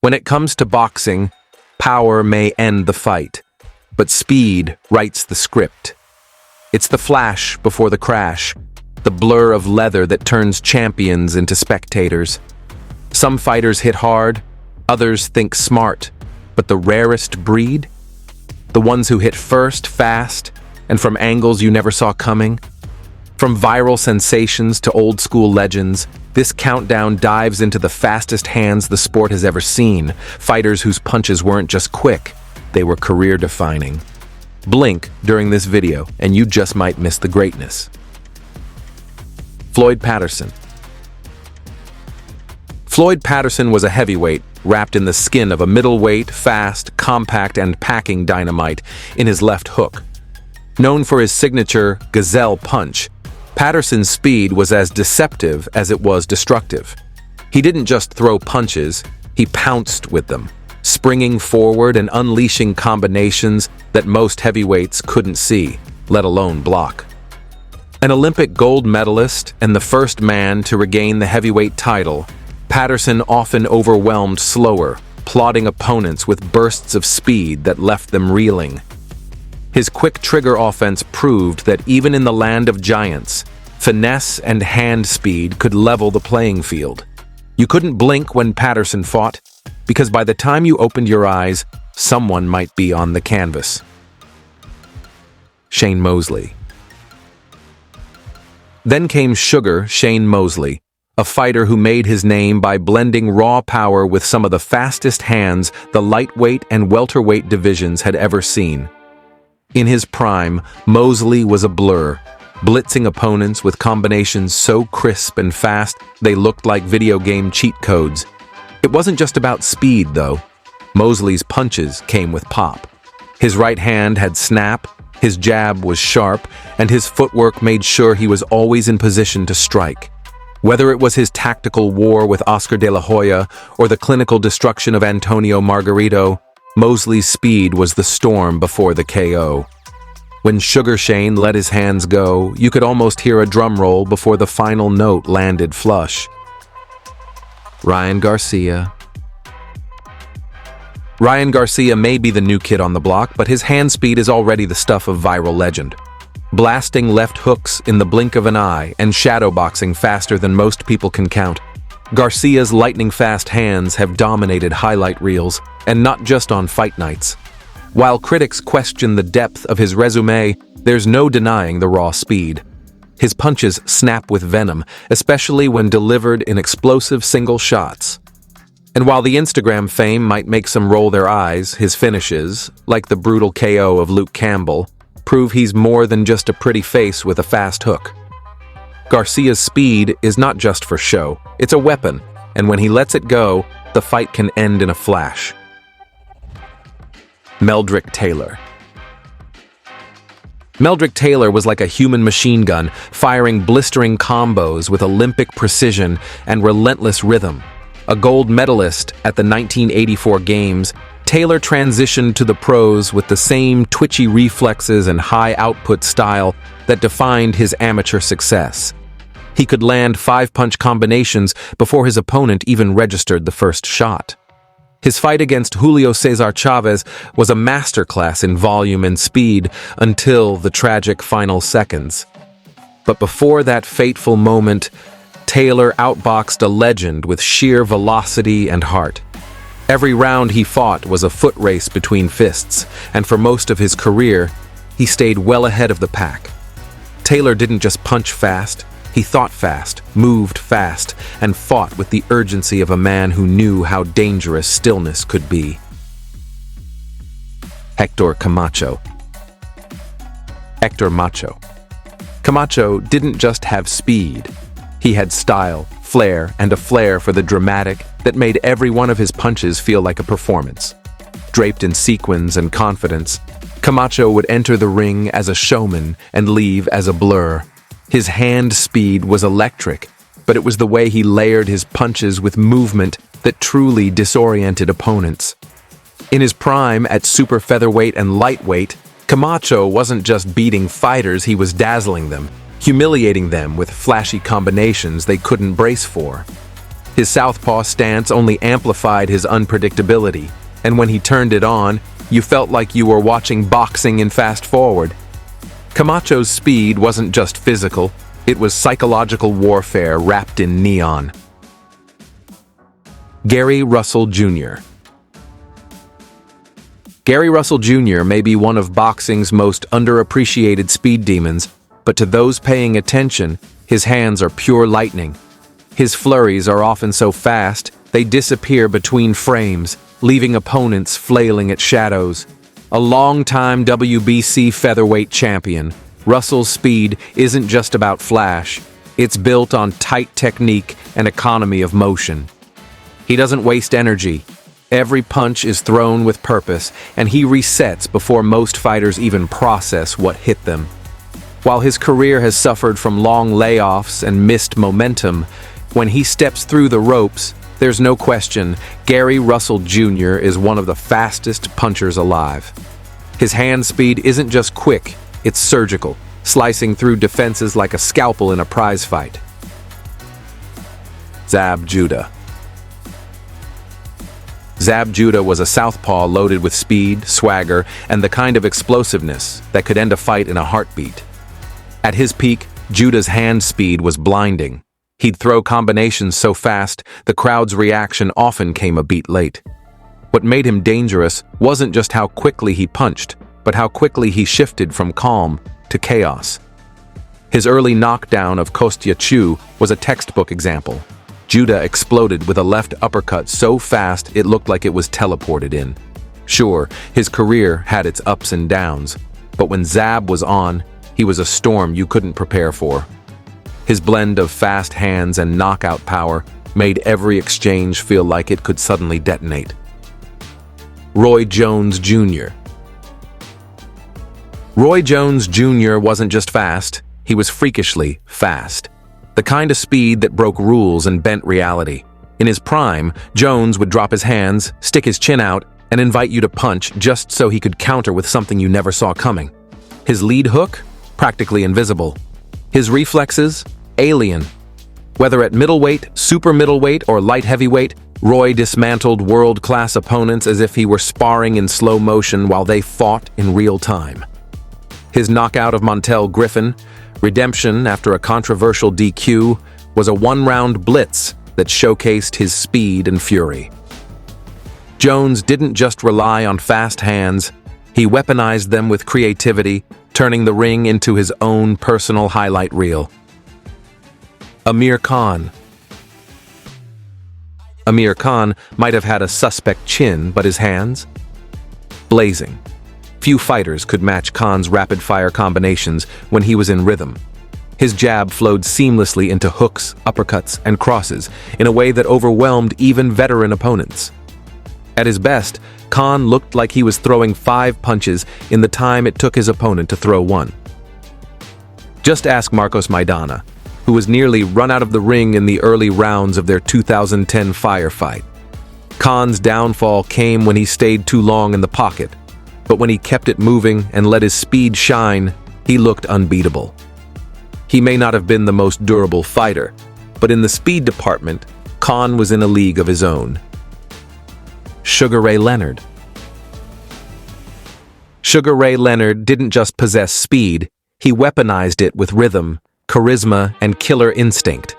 When it comes to boxing, power may end the fight, but speed writes the script. It's the flash before the crash, the blur of leather that turns champions into spectators. Some fighters hit hard, others think smart, but the rarest breed? The ones who hit first, fast, and from angles you never saw coming? From viral sensations to old-school legends, this countdown dives into the fastest hands the sport has ever seen, fighters whose punches weren't just quick, they were career-defining. Blink during this video, and you just might miss the greatness. Floyd Patterson. Floyd Patterson was a heavyweight, wrapped in the skin of a middleweight, fast, compact, and packing dynamite in his left hook. Known for his signature gazelle punch, Patterson's speed was as deceptive as it was destructive. He didn't just throw punches, he pounced with them, springing forward and unleashing combinations that most heavyweights couldn't see, let alone block. An Olympic gold medalist and the first man to regain the heavyweight title, Patterson often overwhelmed slower, plodding opponents with bursts of speed that left them reeling. His quick trigger offense proved that even in the land of giants, finesse and hand speed could level the playing field. You couldn't blink when Patterson fought, because by the time you opened your eyes, someone might be on the canvas. Shane Mosley. Then came Sugar Shane Mosley, a fighter who made his name by blending raw power with some of the fastest hands the lightweight and welterweight divisions had ever seen. In his prime, Mosley was a blur, blitzing opponents with combinations so crisp and fast they looked like video game cheat codes. It wasn't just about speed, though. Mosley's punches came with pop. His right hand had snap, his jab was sharp, and his footwork made sure he was always in position to strike. Whether it was his tactical war with Oscar de la Hoya or the clinical destruction of Antonio Margarito, Mosley's speed was the storm before the KO. When Sugar Shane let his hands go, you could almost hear a drum roll before the final note landed flush. Ryan Garcia. Ryan Garcia may be the new kid on the block, but his hand speed is already the stuff of viral legend. Blasting left hooks in the blink of an eye and shadowboxing faster than most people can count. Garcia's lightning-fast hands have dominated highlight reels, and not just on fight nights. While critics question the depth of his resume, there's no denying the raw speed. His punches snap with venom, especially when delivered in explosive single shots. And while the Instagram fame might make some roll their eyes, his finishes, like the brutal KO of Luke Campbell, prove he's more than just a pretty face with a fast hook. Garcia's speed is not just for show, it's a weapon, and when he lets it go, the fight can end in a flash. Meldrick Taylor. Meldrick Taylor was like a human machine gun, firing blistering combos with Olympic precision and relentless rhythm. A gold medalist at the 1984 Games, Taylor transitioned to the pros with the same twitchy reflexes and high-output style that defined his amateur success. He could land 5-punch combinations before his opponent even registered the first shot. His fight against Julio Cesar Chavez was a masterclass in volume and speed until the tragic final seconds. But before that fateful moment, Taylor outboxed a legend with sheer velocity and heart. Every round he fought was a foot race between fists, and for most of his career, he stayed well ahead of the pack. Taylor didn't just punch fast, he thought fast, moved fast, and fought with the urgency of a man who knew how dangerous stillness could be. Héctor Camacho. Héctor Macho. Camacho didn't just have speed. He had style, flair, and a flair for the dramatic that made every one of his punches feel like a performance. Draped in sequins and confidence, Camacho would enter the ring as a showman and leave as a blur. His hand speed was electric, but it was the way he layered his punches with movement that truly disoriented opponents. In his prime at super featherweight and lightweight, Camacho wasn't just beating fighters, he was dazzling them, humiliating them with flashy combinations they couldn't brace for. His southpaw stance only amplified his unpredictability, and when he turned it on, you felt like you were watching boxing in fast forward. Camacho's speed wasn't just physical, it was psychological warfare wrapped in neon. Gary Russell Jr. Gary Russell Jr. may be one of boxing's most underappreciated speed demons, but to those paying attention, his hands are pure lightning. His flurries are often so fast, they disappear between frames, leaving opponents flailing at shadows. A long-time WBC featherweight champion, Russell's speed isn't just about flash. It's built on tight technique and economy of motion. He doesn't waste energy. Every punch is thrown with purpose, and he resets before most fighters even process what hit them. While his career has suffered from long layoffs and missed momentum, when he steps through the ropes, there's no question, Gary Russell Jr. is one of the fastest punchers alive. His hand speed isn't just quick, it's surgical, slicing through defenses like a scalpel in a prize fight. Zab Judah. Zab Judah was a southpaw loaded with speed, swagger, and the kind of explosiveness that could end a fight in a heartbeat. At his peak, Judah's hand speed was blinding. He'd throw combinations so fast, the crowd's reaction often came a beat late. What made him dangerous wasn't just how quickly he punched, but how quickly he shifted from calm to chaos. His early knockdown of Kostya Chu was a textbook example. Judah exploded with a left uppercut so fast it looked like it was teleported in. Sure, his career had its ups and downs, but when Zab was on, he was a storm you couldn't prepare for. His blend of fast hands and knockout power made every exchange feel like it could suddenly detonate. Roy Jones Jr. Roy Jones Jr. wasn't just fast, he was freakishly fast. The kind of speed that broke rules and bent reality. In his prime, Jones would drop his hands, stick his chin out, and invite you to punch just so he could counter with something you never saw coming. His lead hook? Practically invisible. His reflexes? Alien. Whether at middleweight, super middleweight, or light heavyweight, Roy dismantled world-class opponents as if he were sparring in slow motion while they fought in real time. His knockout of Montel Griffin, redemption after a controversial DQ, was a one-round blitz that showcased his speed and fury. Jones didn't just rely on fast hands, he weaponized them with creativity, turning the ring into his own personal highlight reel. Amir Khan. Amir Khan might have had a suspect chin, but his hands? Blazing. Few fighters could match Khan's rapid-fire combinations when he was in rhythm. His jab flowed seamlessly into hooks, uppercuts, and crosses in a way that overwhelmed even veteran opponents. At his best, Khan looked like he was throwing 5 punches in the time it took his opponent to throw one. Just ask Marcos Maidana, who was nearly run out of the ring in the early rounds of their 2010 firefight. Khan's downfall came when he stayed too long in the pocket, but when he kept it moving and let his speed shine, he looked unbeatable. He may not have been the most durable fighter, but in the speed department, Khan was in a league of his own. Sugar Ray Leonard. Sugar Ray Leonard didn't just possess speed, he weaponized it with rhythm, charisma, and killer instinct.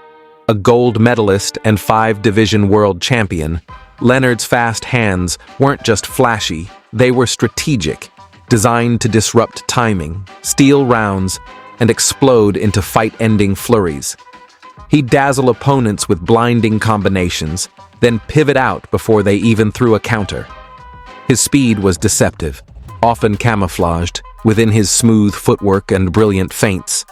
A gold medalist and 5-division world champion, Leonard's fast hands weren't just flashy, they were strategic, designed to disrupt timing, steal rounds, and explode into fight-ending flurries. He'd dazzle opponents with blinding combinations, then pivot out before they even threw a counter. His speed was deceptive, often camouflaged within his smooth footwork and brilliant feints.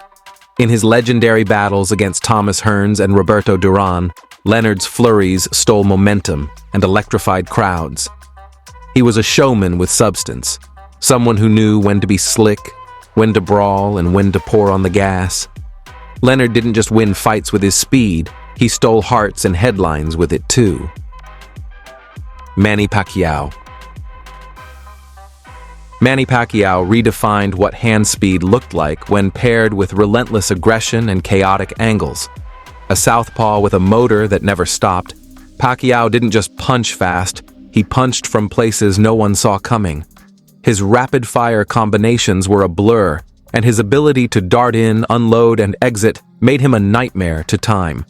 In his legendary battles against Thomas Hearns and Roberto Duran, Leonard's flurries stole momentum and electrified crowds. He was a showman with substance, someone who knew when to be slick, when to brawl, and when to pour on the gas. Leonard didn't just win fights with his speed, he stole hearts and headlines with it too. Manny Pacquiao. Manny Pacquiao redefined what hand speed looked like when paired with relentless aggression and chaotic angles. A southpaw with a motor that never stopped, Pacquiao didn't just punch fast, he punched from places no one saw coming. His rapid-fire combinations were a blur, and his ability to dart in, unload, and exit made him a nightmare to time.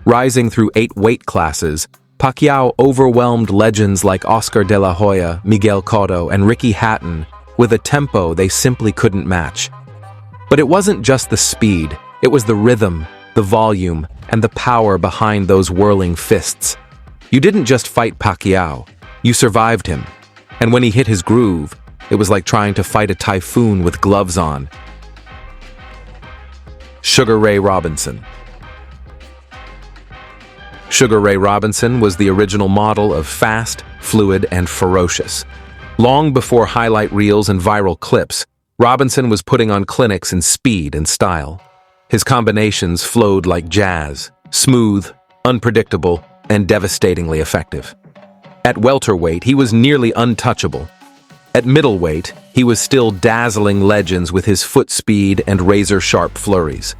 Rising through 8 weight classes, Pacquiao overwhelmed legends like Oscar de la Hoya, Miguel Cotto, and Ricky Hatton with a tempo they simply couldn't match. But it wasn't just the speed, it was the rhythm, the volume, and the power behind those whirling fists. You didn't just fight Pacquiao, you survived him. And when he hit his groove, it was like trying to fight a typhoon with gloves on. Sugar Ray Robinson. Sugar Ray Robinson was the original model of fast, fluid, and ferocious. Long before highlight reels and viral clips, Robinson was putting on clinics in speed and style. His combinations flowed like jazz, smooth, unpredictable, and devastatingly effective. At welterweight, he was nearly untouchable. At middleweight, he was still dazzling legends with his foot speed and razor-sharp flurries.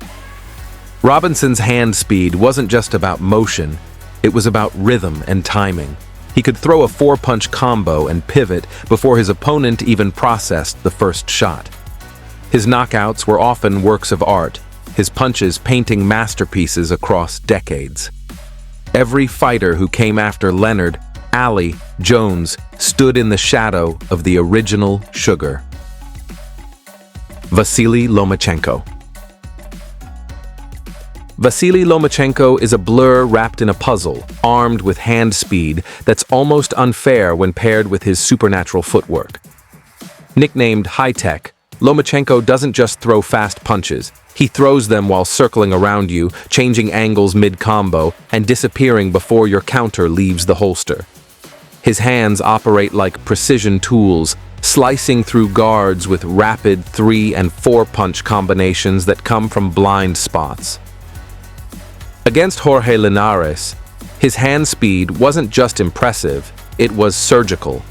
Robinson's hand speed wasn't just about motion, it was about rhythm and timing. He could throw a 4-punch combo and pivot before his opponent even processed the first shot. His knockouts were often works of art, his punches painting masterpieces across decades. Every fighter who came after Leonard, Ali, Jones stood in the shadow of the original Sugar. Vasiliy Lomachenko. Vasiliy Lomachenko is a blur wrapped in a puzzle, armed with hand speed that's almost unfair when paired with his supernatural footwork. Nicknamed high-tech, Lomachenko doesn't just throw fast punches, he throws them while circling around you, changing angles mid-combo, and disappearing before your counter leaves the holster. His hands operate like precision tools, slicing through guards with rapid 3- and 4-punch combinations that come from blind spots. Against Jorge Linares, his hand speed wasn't just impressive, it was surgical,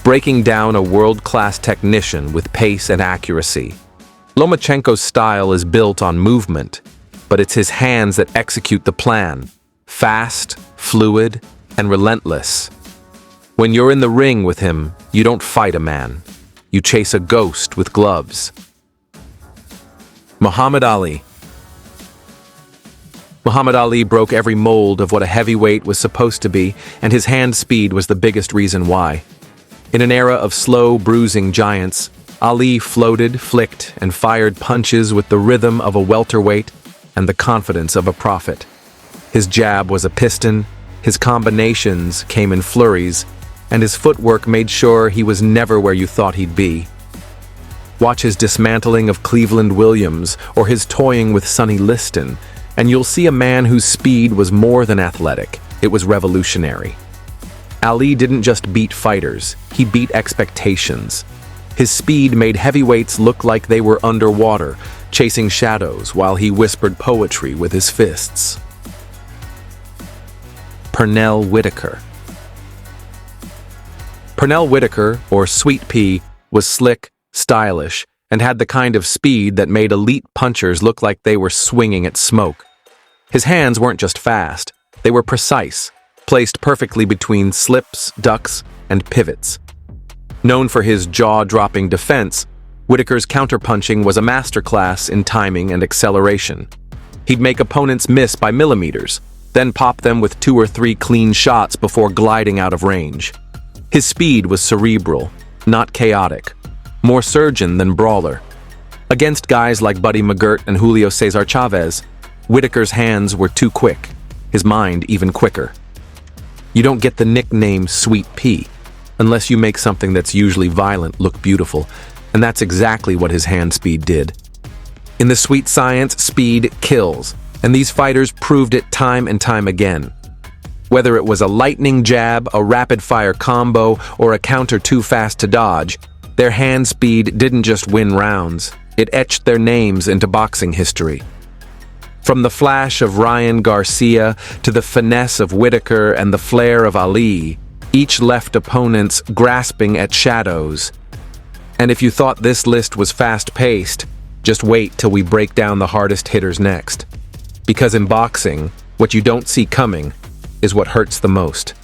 breaking down a world-class technician with pace and accuracy. Lomachenko's style is built on movement, but it's his hands that execute the plan, fast, fluid, and relentless. When you're in the ring with him, you don't fight a man. You chase a ghost with gloves. Muhammad Ali. Muhammad Ali broke every mold of what a heavyweight was supposed to be, and his hand speed was the biggest reason why. In an era of slow, bruising giants, Ali floated, flicked, and fired punches with the rhythm of a welterweight and the confidence of a prophet. His jab was a piston, his combinations came in flurries, and his footwork made sure he was never where you thought he'd be. Watch his dismantling of Cleveland Williams or his toying with Sonny Liston, and you'll see a man whose speed was more than athletic, it was revolutionary. Ali didn't just beat fighters, he beat expectations. His speed made heavyweights look like they were underwater, chasing shadows while he whispered poetry with his fists. Pernell Whitaker. Pernell Whitaker, or Sweet Pea, was slick, stylish, and had the kind of speed that made elite punchers look like they were swinging at smoke. His hands weren't just fast, they were precise, placed perfectly between slips, ducks, and pivots. Known for his jaw-dropping defense, Whitaker's counterpunching was a masterclass in timing and acceleration. He'd make opponents miss by millimeters, then pop them with 2 or 3 clean shots before gliding out of range. His speed was cerebral, not chaotic, more surgeon than brawler. Against guys like Buddy McGirt and Julio Cesar Chavez, Whitaker's hands were too quick, his mind even quicker. You don't get the nickname Sweet Pea unless you make something that's usually violent look beautiful, and that's exactly what his hand speed did. In the sweet science, speed kills, and these fighters proved it time and time again. Whether it was a lightning jab, a rapid-fire combo, or a counter too fast to dodge, their hand speed didn't just win rounds, it etched their names into boxing history. From the flash of Ryan Garcia to the finesse of Whitaker and the flair of Ali, each left opponents grasping at shadows. And if you thought this list was fast-paced, just wait till we break down the hardest hitters next. Because in boxing, what you don't see coming is what hurts the most.